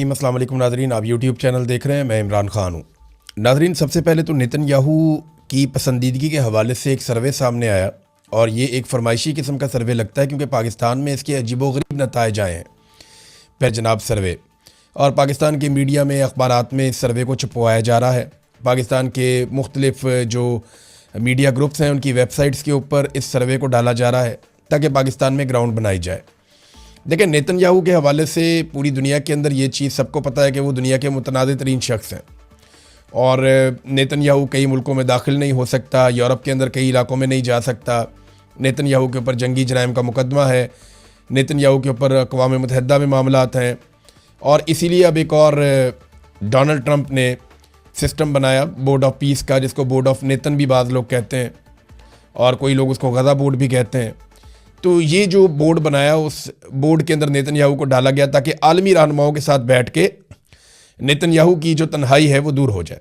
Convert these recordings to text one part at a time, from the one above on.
अस्सलाम वालेकुम नाज़रीन, आप यूट्यूब चैनल देख रहे हैं। मैं इमरान खान हूँ। नाज़रीन, सबसे पहले तो नेतन्याहू की पसंदीदगी के हवाले से एक सर्वे सामने आया और ये एक फरमाइशी किस्म का सर्वे लगता है क्योंकि पाकिस्तान में इसके अजीबोगरीब नताइज आए हैं फिर जनाब सर्वे, और पाकिस्तान के मीडिया में अखबारात में इस सर्वे को छपवाया जा रहा है। पाकिस्तान के मुख्तलिफ जो मीडिया ग्रुप्स हैं उनकी वेबसाइट्स के ऊपर इस सर्वे को डाला जा रहा है ताकि पाकिस्तान में ग्राउंड बनाई जाए। देखिए, नेतन्याहू के हवाले से पूरी दुनिया के अंदर ये चीज़ सबको पता है कि वो दुनिया के मुतनाज़ तरीन शख्स हैं और नेतन्याहू कई मुल्कों में दाखिल नहीं हो सकता, यूरोप के अंदर कई इलाकों में नहीं जा सकता। नेतन्याहू के ऊपर जंगी जराइम का मुकदमा है, नेतन्याहू के ऊपर अक़वाम मुत्तहिदा में मामलात हैं और इसीलिए अब एक और डोनाल्ड ट्रंप ने सिस्टम बनाया बोर्ड ऑफ पीस का, जिसको बोर्ड ऑफ नेतन भी बाज़ लोग कहते हैं और कोई लोग उसको गज़ा बोर्ड भी कहते हैं। तो ये जो बोर्ड बनाया, उस बोर्ड के अंदर नेतन्याहू को डाला गया ताकि आलमी रहनुमाओं के साथ बैठ के नेतन्याहू की जो तन्हाई है वो दूर हो जाए।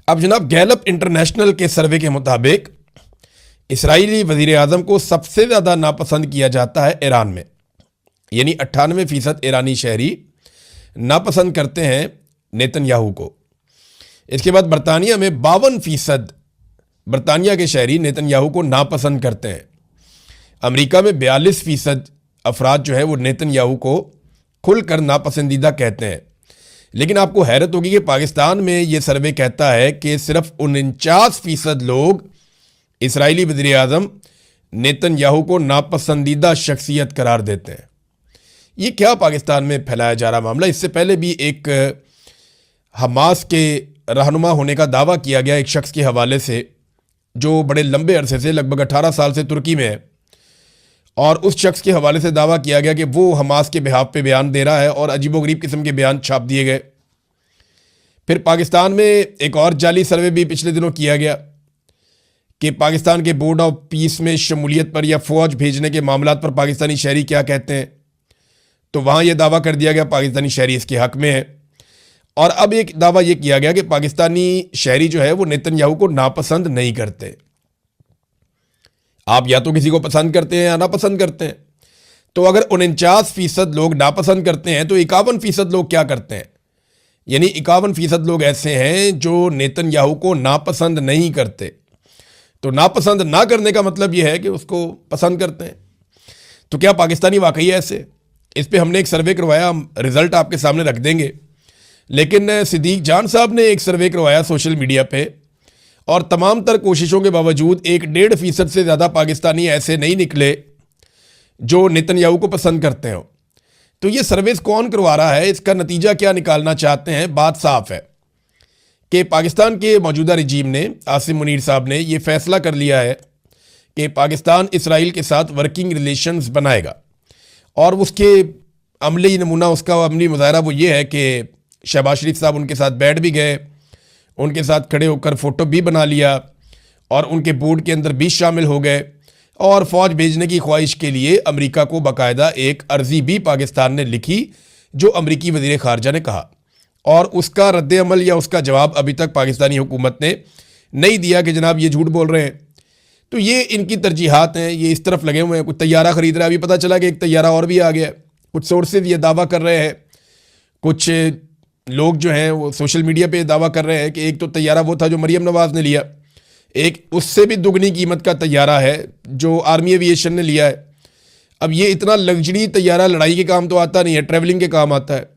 अब जनाब, गैलप इंटरनेशनल के सर्वे के मुताबिक इसराइली वज़ीर आज़म को सबसे ज़्यादा नापसंद किया जाता है ईरान में, यानी 98% ईरानी शहरी नापसंद करते हैं नेतन्याहू को। इसके बाद बरतानिया में 52% बरतानिया के शहरी नेतन्याहू को नापसंद करते हैं। अमेरिका में 42% अफराद जो है वो नेतन्याहू को खुलकर नापसंदीदा कहते हैं। लेकिन आपको हैरत होगी कि पाकिस्तान में ये सर्वे कहता है कि सिर्फ 49% लोग इसराइली वज़ीर आज़म नेतन्याहू को नापसंदीदा शख्सियत करार देते हैं। ये क्या पाकिस्तान में फैलाया जा रहा मामला? इससे पहले भी एक हमास के रहनुमा होने का दावा किया गया एक शख्स के हवाले से जो बड़े लंबे अरसे से, लगभग 18 साल से तुर्की में है, और उस शख्स के हवाले से दावा किया गया कि वो हमास के बिहाफ पे बयान दे रहा है और अजीबोगरीब किस्म के बयान छाप दिए गए। फिर पाकिस्तान में एक और जाली सर्वे भी पिछले दिनों किया गया कि पाकिस्तान के बोर्ड ऑफ पीस में शमूलियत पर या फ़ौज भेजने के मामलात पर पाकिस्तानी शहरी क्या कहते हैं। तो वहाँ ये दावा कर दिया गया पाकिस्तानी शहरी इसके हक़ में है। और अब एक दावा ये किया गया कि पाकिस्तानी शहरी जो है वो नेतन्याहू को नापसंद नहीं करते। आप या तो किसी को पसंद करते हैं या नापसंद करते हैं। तो अगर 49% लोग नापसंद करते हैं तो 51% लोग क्या करते हैं, यानी 51% लोग ऐसे हैं जो नेतन्याहू को नापसंद नहीं करते। तो नापसंद ना करने का मतलब यह है कि उसको पसंद करते हैं। तो क्या पाकिस्तानी वाकई है ऐसे? इस पर हमने एक सर्वे करवाया, हम रिज़ल्ट आपके सामने रख देंगे। लेकिन सिद्दीक जान साहब ने एक सर्वे करवाया सोशल मीडिया पे और तमाम तर कोशिशों के बावजूद 1.5% से ज़्यादा पाकिस्तानी ऐसे नहीं निकले जो नेतन्याहू को पसंद करते हो। तो ये सर्विस कौन करवा रहा है, इसका नतीजा क्या निकालना चाहते हैं? बात साफ है कि पाकिस्तान के मौजूदा रजीम ने, आसिम मुनीर साहब ने, ये फैसला कर लिया है कि पाकिस्तान इसराइल के साथ वर्किंग रिलेशंस बनाएगा और उसके अमली नमूना, उसका अमली मुजाहरा वो ये है कि शहबाज शरीफ साहब उनके साथ बैठ भी गए, उनके साथ खड़े होकर फ़ोटो भी बना लिया और उनके बोर्ड के अंदर भी शामिल हो गए और फ़ौज भेजने की ख्वाहिश के लिए अमेरिका को बाकायदा एक अर्ज़ी भी पाकिस्तान ने लिखी जो अमेरिकी वज़ीर ख़ारजा ने कहा, और उसका रद्द अमल या उसका जवाब अभी तक पाकिस्तानी हुकूमत ने नहीं दिया कि जनाब ये झूठ बोल रहे हैं। तो ये इनकी तरजीहात हैं, ये इस तरफ लगे हुए हैं। कुछ तैयारा ख़रीद रहा है, अभी पता चला कि एक तैयारा और भी आ गया। कुछ सोर्सेज ये दावा कर रहे हैं, कुछ लोग जो हैं वो सोशल मीडिया पे दावा कर रहे हैं कि एक तो तैयारा वो था जो मरियम नवाज़ ने लिया, एक उससे भी दुगनी कीमत का तैयारा है जो आर्मी एविएशन ने लिया है। अब ये इतना लग्जरी तैयारा लड़ाई के काम तो आता नहीं है, ट्रैवलिंग के काम आता है।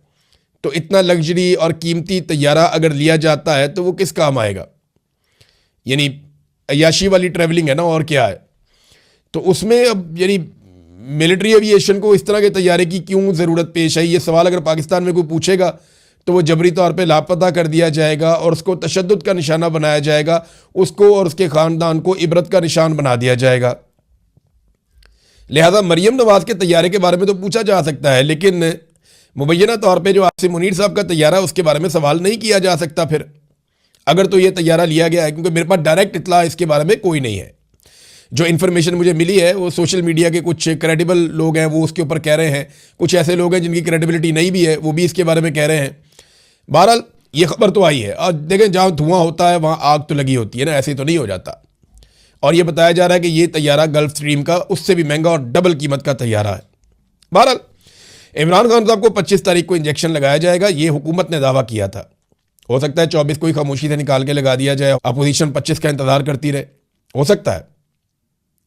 तो इतना लग्जरी और कीमती तैयारा अगर लिया जाता है तो वो किस काम आएगा? यानी अय्याशी वाली ट्रैवलिंग है ना, और क्या है? तो उसमें अब यानी मिलिट्री एविएशन को इस तरह के तैयारे की क्यों ज़रूरत पेश आई? ये सवाल अगर पाकिस्तान में कोई पूछेगा तो वो जबरी तौर पे लापता कर दिया जाएगा और उसको तशद्दुद का निशाना बनाया जाएगा, उसको और उसके ख़ानदान को इबरत का निशान बना दिया जाएगा। लिहाजा मरियम नवाज़ के तैयारे के बारे में तो पूछा जा सकता है, लेकिन मुबैना तौर पे जो आसिम मुनीर साहब का तैयारा उसके बारे में सवाल नहीं किया जा सकता फिर, अगर तो ये तैयारा लिया गया है। क्योंकि मेरे पास डायरेक्ट इत्तला इसके बारे में कोई नहीं है। जो इन्फॉर्मेशन मुझे मिली है वो सोशल मीडिया के कुछ क्रेडिबल लोग हैं वो उसके ऊपर कह रहे हैं, कुछ ऐसे लोग हैं जिनकी क्रेडिबिलिटी नहीं भी है वो भी इसके बारे में कह रहे हैं। बहरहाल ये खबर तो आई है और देखें, जहाँ धुआं होता है वहाँ आग तो लगी होती है ना, ऐसे तो नहीं हो जाता। और ये बताया जा रहा है कि ये तैयारा गल्फ स्ट्रीम का उससे भी महंगा और डबल कीमत का तैयारा है। बहरहाल इमरान खान साहब को 25 तारीख को इंजेक्शन लगाया जाएगा, ये हुकूमत ने दावा किया था। हो सकता है 24 को ही खामोशी से निकाल के लगा दिया जाए, अपोजिशन 25 का इंतजार करती रहे, हो सकता है,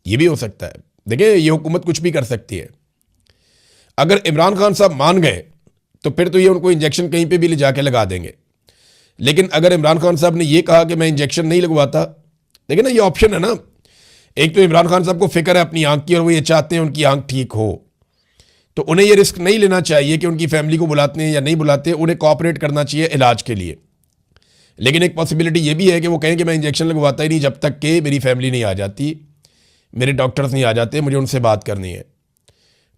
ये भी हो सकता है। देखिए, ये हुकूमत कुछ भी कर सकती है। अगर इमरान खान साहब मान गए तो फिर तो ये उनको इंजेक्शन कहीं पे भी ले जाके लगा देंगे। लेकिन अगर इमरान खान साहब ने ये कहा कि मैं इंजेक्शन नहीं लगवाता, देखिए ना, ये ऑप्शन है ना। एक तो इमरान खान साहब को फिक्र है अपनी आंख की और वो ये चाहते हैं उनकी आंख ठीक हो, तो उन्हें ये रिस्क नहीं लेना चाहिए कि उनकी फैमिली को बुलाते हैं या नहीं बुलाते, उन्हें कोऑपरेट करना चाहिए इलाज के लिए। लेकिन एक पॉसिबिलिटी ये भी है कि वो कहें कि मैं इंजेक्शन लगवाता ही नहीं जब तक कि मेरी फैमिली नहीं आ जाती, मेरे डॉक्टर्स नहीं आ जाते, मुझे उनसे बात करनी है,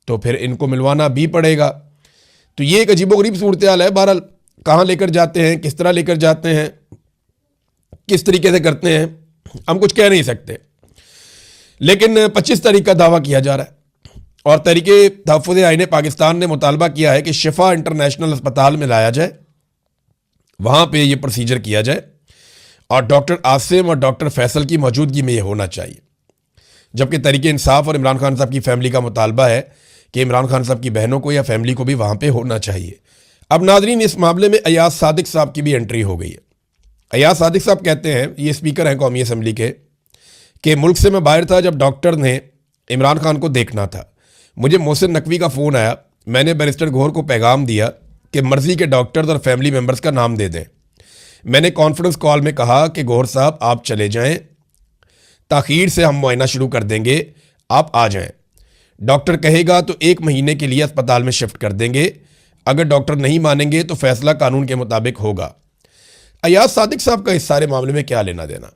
तो फिर इनको मिलवाना भी पड़ेगा। तो ये एक अजीबोगरीब सूरत हाल है। बहरहाल कहाँ लेकर जाते हैं, किस तरह लेकर जाते हैं, किस तरीके से करते हैं, हम कुछ कह नहीं सकते। लेकिन 25 तारीख का दावा किया जा रहा है और तहरीके तहफ़्फ़ुज़ आईन पाकिस्तान ने मुतालबा किया है कि शिफा इंटरनेशनल अस्पताल में लाया जाए, वहाँ पे ये प्रोसीजर किया जाए और डॉक्टर आसिम और डॉक्टर फैसल की मौजूदगी में ये होना चाहिए। जबकि तहरीक इंसाफ और इमरान खान साहब की फैमिली का मुतालबा है कि इमरान खान साहब की बहनों को या फैमिली को भी वहाँ पे होना चाहिए। अब नाज़रीन, इस मामले में अयाज सादिक साहब की भी एंट्री हो गई है। अयाज सादिक साहब कहते हैं, ये स्पीकर हैं कौमी असम्बली के, कि मुल्क से मैं बाहर था जब डॉक्टर ने इमरान खान को देखना था, मुझे मोहसिन नकवी का फ़ोन आया, मैंने बैरिस्टर गौहर को पैगाम दिया कि मर्ज़ी के डॉक्टर्स और फैमिली मेम्बर्स का नाम दे दें। मैंने कॉन्फ्रेंस कॉल में कहा कि गौहर साहब आप चले जाएं, ताख़ीर से हम मुआयना शुरू कर देंगे, आप आ जाएं। डॉक्टर कहेगा तो 1 महीने के लिए अस्पताल में शिफ्ट कर देंगे, अगर डॉक्टर नहीं मानेंगे तो फैसला कानून के मुताबिक होगा। अयाज सादिक साहब का इस सारे मामले में क्या लेना देना?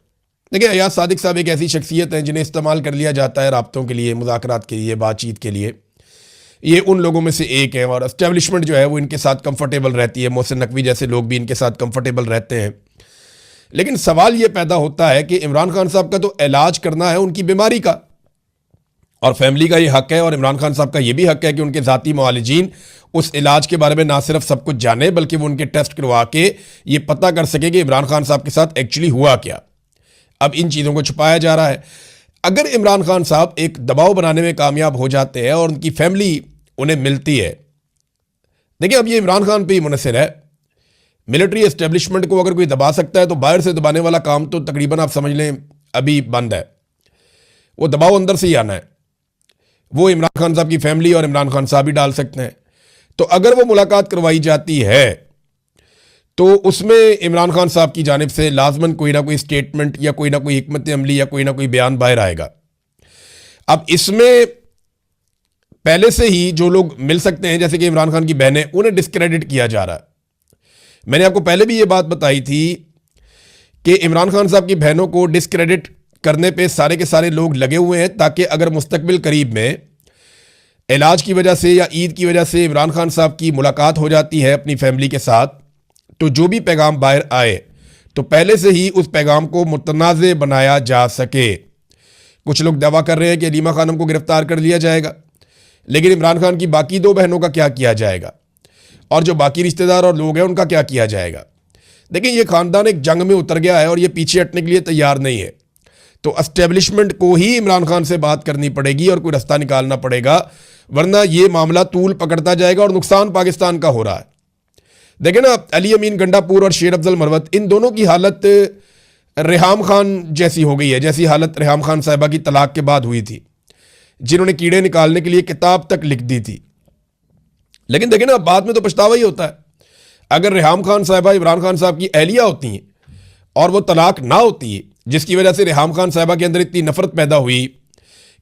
देखिए, अयाज सादिक साहब एक ऐसी शख्सियत हैं जिन्हें इस्तेमाल कर लिया जाता है राब्तों के लिए, मुज़ाकरात के लिए, बातचीत के लिए। ये उन लोगों में से एक है और एस्टेब्लिशमेंट जो है वो इनके साथ कंफर्टेबल रहती है। मोहसिन नकवी जैसे लोग भी इनके साथ कंफर्टेबल रहते हैं। लेकिन सवाल ये पैदा होता है कि इमरान खान साहब का तो इलाज करना है उनकी बीमारी का, और फैमिली का ये हक है और इमरान खान साहब का ये भी हक है कि उनके ज़ाती मुआलिजीन उस इलाज के बारे में ना सिर्फ सब कुछ जाने, बल्कि वो उनके टेस्ट करवा के ये पता कर सके कि इमरान खान साहब के साथ एक्चुअली हुआ क्या। अब इन चीज़ों को छुपाया जा रहा है। अगर इमरान खान साहब एक दबाव बनाने में कामयाब हो जाते हैं और उनकी फैमिली उन्हें मिलती है, देखिए अब ये इमरान खान पे ही मुनहसर है। मिलिट्री एस्टेब्लिशमेंट को अगर कोई दबा सकता है तो बाहर से दबाने वाला काम तो तकरीबन आप समझ लें अभी बंद है। वो दबाव अंदर से ही आना है, वो इमरान खान साहब की फैमिली और इमरान खान साहब ही डाल सकते हैं। तो अगर वो मुलाकात करवाई जाती है तो उसमें इमरान खान साहब की जानिब से लाजमन कोई ना कोई स्टेटमेंट या कोई ना कोई हिकमत अमली या कोई ना कोई बयान बाहर आएगा। अब इसमें पहले से ही जो लोग मिल सकते हैं, जैसे कि इमरान खान की बहनें, उन्हें डिस्क्रेडिट किया जा रहा है। मैंने आपको पहले भी ये बात बताई थी कि इमरान खान साहब की बहनों को डिस्क्रेडिट करने पे सारे के सारे लोग लगे हुए हैं, ताकि अगर मुस्तकबिल करीब में इलाज की वजह से या ईद की वजह से इमरान खान साहब की मुलाकात हो जाती है अपनी फैमिली के साथ, तो जो भी पैगाम बाहर आए तो पहले से ही उस पैगाम को मुतनाज़ बनाया जा सके। कुछ लोग दावा कर रहे हैं कि अलीमा खानम को गिरफ्तार कर लिया जाएगा, लेकिन इमरान खान की बाकी 2 बहनों का क्या किया जाएगा, और जो बाकी रिश्तेदार और लोग हैं उनका क्या किया जाएगा? देखिए, ये ख़ानदान एक जंग में उतर गया है और ये पीछे हटने के लिए तैयार नहीं है। तो एस्टेब्लिशमेंट को ही इमरान खान से बात करनी पड़ेगी और कोई रास्ता निकालना पड़ेगा, वरना ये मामला तूल पकड़ता जाएगा और नुकसान पाकिस्तान का हो रहा है। देखें ना, अली अमीन गंडापुर और शेर अफजल मरवत, इन दोनों की हालत रेहाम खान जैसी हो गई है, जैसी हालत रेहाम खान साहिबा की तलाक के बाद हुई थी, जिन्होंने कीड़े निकालने के लिए किताब तक लिख दी थी। लेकिन देखें ना, बाद में तो पछतावा ही होता है। अगर रेहाम खान साहिबा इमरान खान साहब की अहलिया होती हैं और वो तलाक ना होती है, जिसकी वजह से रेहाम खान साहिबा के अंदर इतनी नफरत पैदा हुई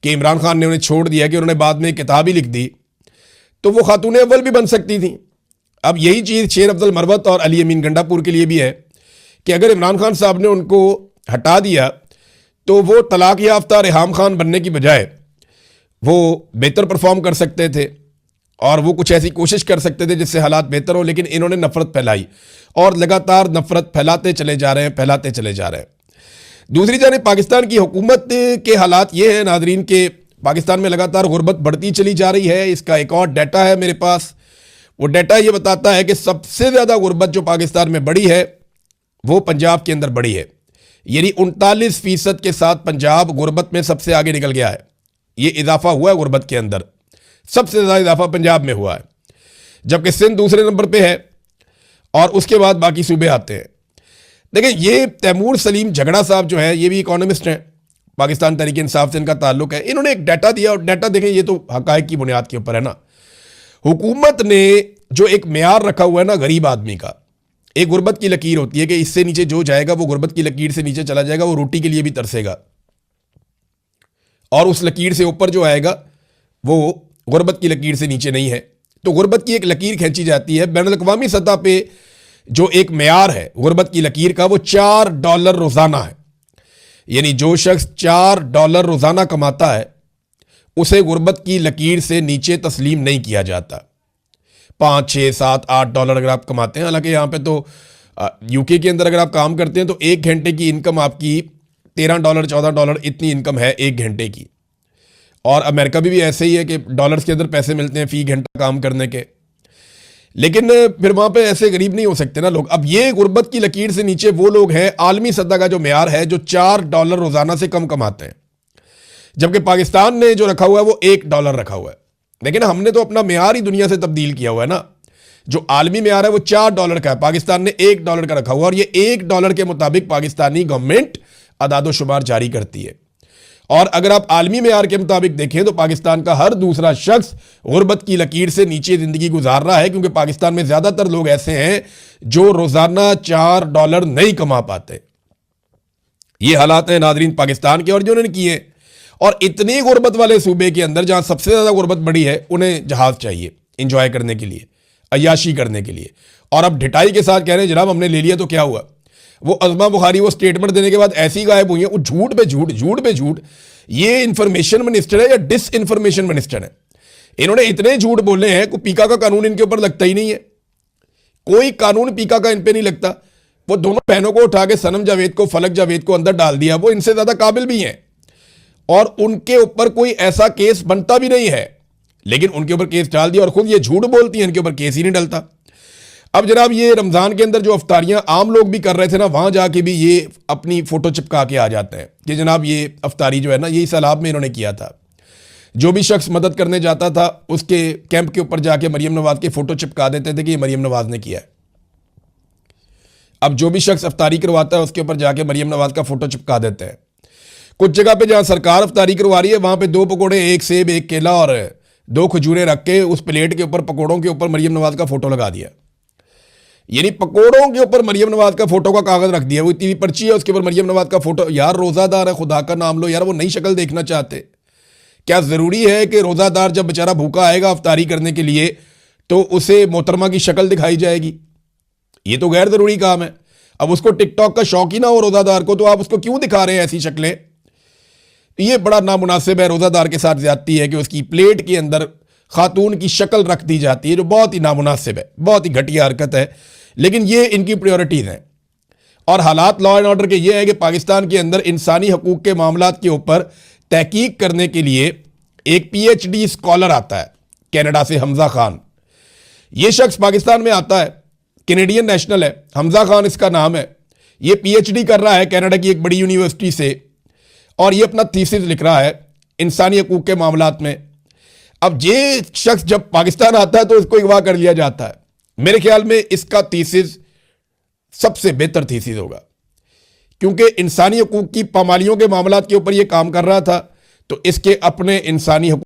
कि इमरान खान ने उन्हें छोड़ दिया, कि उन्होंने बाद में एक किताब ही लिख दी, तो वो खातून अव्वल भी बन सकती थी। अब यही चीज़ शेर अफजल मरवत और अली अमीन गंडापुर के लिए भी है कि अगर इमरान खान साहब ने उनको हटा दिया तो वो तलाक याफ्ता रेहाम खान बनने की बजाय वो बेहतर परफॉर्म कर सकते थे और वो कुछ ऐसी कोशिश कर सकते थे जिससे हालात बेहतर हो। लेकिन इन्होंने नफरत फैलाई और लगातार नफरत फैलाते चले जा रहे हैं। दूसरी जानिब पाकिस्तान की हुकूमत के हालात ये हैं नादरीन के पाकिस्तान में लगातार गुर्बत बढ़ती चली जा रही है। इसका एक और डाटा है मेरे पास, वो डाटा ये बताता है कि सबसे ज़्यादा गुर्बत जो पाकिस्तान में बढ़ी है वो पंजाब के अंदर बढ़ी है। यानी 39% के साथ पंजाब गुर्बत में सबसे आगे निकल गया है। ये इजाफा हुआ है गुर्बत के अंदर, सबसे ज़्यादा इजाफा पंजाब में हुआ है। जबकि सिंध दूसरे नंबर पे है और उसके बाद बाकी सूबे आते हैं। देखिए, ये तैमूर सलीम झगड़ा साहब जो है, ये भी इकोनॉमिस्ट हैं, पाकिस्तान तहरीक इंसाफ से इनका ताल्लुक है। इन्होंने एक डाटा दिया और डाटा देखें, ये तो हकायक की बुनियाद के ऊपर है ना। हुकूमत ने जो एक मेयार रखा हुआ है ना गरीब आदमी का, एक गुर्बत की लकीर होती है कि इससे नीचे जो जाएगा वो गुर्बत की लकीर से नीचे चला जाएगा, वो रोटी के लिए भी तरसेगा, और उस लकीर से ऊपर जो आएगा वो गुर्बत की लकीर से नीचे नहीं है। तो गुर्बत की एक लकीर खींची जाती है बैनुल-अक़वामी सतह पे। जो एक मेयार है गुर्बत की लकीर का, वो $4 रोजाना है। यानी जो शख्स $4 रोजाना कमाता है उसे गुर्बत की लकीर से नीचे तस्लीम नहीं किया जाता। 5, 6, 7, $8 अगर आप कमाते हैं, हालांकि यहाँ पे तो यूके के अंदर अगर आप काम करते हैं तो 1 घंटे की इनकम आपकी $13, $14 इतनी इनकम है 1 घंटे की। और अमेरिका भी ऐसे ही है कि डॉलर्स के अंदर पैसे मिलते हैं फी घंटा काम करने के। लेकिन फिर वहां पे ऐसे गरीब नहीं हो सकते ना लोग। अब ये गुर्बत की लकीर से नीचे वो लोग हैं, आलमी सतह का जो मेयार है, जो $4 रोजाना से कम कमाते हैं, जबकि पाकिस्तान ने जो रखा हुआ है वो $1 रखा हुआ है। लेकिन हमने तो अपना मेयार ही दुनिया से तब्दील किया हुआ है ना। जो आलमी मेयार है वो $4 का है, पाकिस्तान ने $1 का रखा हुआ, और ये $1 के मुताबिक पाकिस्तानी गवर्नमेंट अदादोशुमार जारी करती है। और अगर आप आलमी मेयार के मुताबिक देखें तो पाकिस्तान का हर दूसरा शख्स गुर्बत की लकीर से नीचे जिंदगी गुजार रहा है, क्योंकि पाकिस्तान में ज्यादातर लोग ऐसे हैं जो रोजाना $4 नहीं कमा पाते। ये हालात हैं नाजरीन पाकिस्तान के, और जो उन्होंने किए। और इतनी गुर्बत वाले सूबे के अंदर जहां सबसे ज्यादा गुर्बत बड़ी है, उन्हें जहाज चाहिए इंजॉय करने के लिए, अय्याशी करने के लिए। और अब ढिठाई के साथ कह रहे हैं जनाब हमने ले लिया तो क्या हुआ। वो अज़मा बुखारी वो स्टेटमेंट देने के बाद ऐसी गायब हुई है, वो झूठ पे झूठ, झूठ पे झूठ। ये इंफॉर्मेशन मिनिस्टर है या डिस इंफॉर्मेशन मिनिस्टर है? इन्होंने इतने झूठ बोले हैं कि पीका का कानून इनके ऊपर लगता ही नहीं है। कोई कानून पीका का इन पे नहीं लगता। वो दोनों बहनों को उठा के सनम जावेद को, फलक जावेद को अंदर डाल दिया। वो इनसे ज्यादा काबिल भी हैं और उनके ऊपर कोई ऐसा केस बनता भी नहीं है, लेकिन उनके ऊपर केस डाल दिया और खुद ये झूठ बोलती हैं, इनके ऊपर केस ही नहीं डलता। अब जनाब ये रमजान के अंदर जो अफ्तारियां आम लोग भी कर रहे थे ना, वहां जाके भी ये अपनी फोटो चिपका के आ जाते हैं कि जनाब ये अफ्तारी जो है ना, ये सैलाब में इन्होंने किया था। जो भी शख्स मदद करने जाता था उसके कैंप के ऊपर जाके मरियम नवाज की फोटो चिपका देते थे कि ये मरियम नवाज ने किया है। अब जो भी शख्स अफ्तारी करवाता है उसके ऊपर जाके मरियम नवाज का फोटो चिपका देते हैं। कुछ जगह पे जहां सरकार अफ्तारी करवा रही है वहां पे 2 पकौड़े, 1 सेब, 1 केला और 2 खजूरें रख के उस प्लेट के ऊपर, पकौड़ों के ऊपर मरियम नवाज का फोटो लगा दिया। यानी पकौड़ों के ऊपर मरियम नवाज का फोटो का कागज रख दिया। वो इतनी पर्ची है उसके ऊपर मरियम नवाज का फोटो। यार रोजादार है, खुदा का नाम लो यार, वो नई शक्ल देखना चाहते। क्या जरूरी है कि रोजादार जब बेचारा भूखा आएगा अफ्तारी करने के लिए तो उसे मोहतरमा की शक्ल दिखाई जाएगी? ये तो गैर जरूरी काम है। अब उसको टिकटॉक का शौक ही ना हो रोजादार को, तो आप उसको क्यों दिखा रहे हैं ऐसी शक्लें? ये बड़ा नामुनासिब है, रोजादार के साथ ज्यादती है कि उसकी प्लेट के अंदर खातून की शक्ल रख दी जाती है, जो बहुत ही नामुनासिब है, बहुत ही घटिया हरकत है। लेकिन ये इनकी प्रायोरिटीज हैं। और हालात लॉ एंड ऑर्डर के ये है कि पाकिस्तान के अंदर इंसानी हकूक के मामलात के ऊपर तहकीक करने के लिए एक PhD स्कॉलर आता है कनाडा से, हमजा खान। ये शख्स पाकिस्तान में आता है, कैनेडियन नेशनल है, हमजा खान इसका नाम है। ये PhD कर रहा है कनाडा की एक बड़ी यूनिवर्सिटी से, और ये अपना थीसिस लिख रहा है इंसानी हकूक के मामलात में। अब ये शख्स जब पाकिस्तान आता है तो इसको अगवा कर लिया जाता है। मेरे ख्याल में इसका थीसिस सबसे बेहतर थीसिस होगा, क्योंकि इंसानी हकूक की पामालियों के मामलात के ऊपर ये काम कर रहा था, तो इसके अपने इंसानी हकूक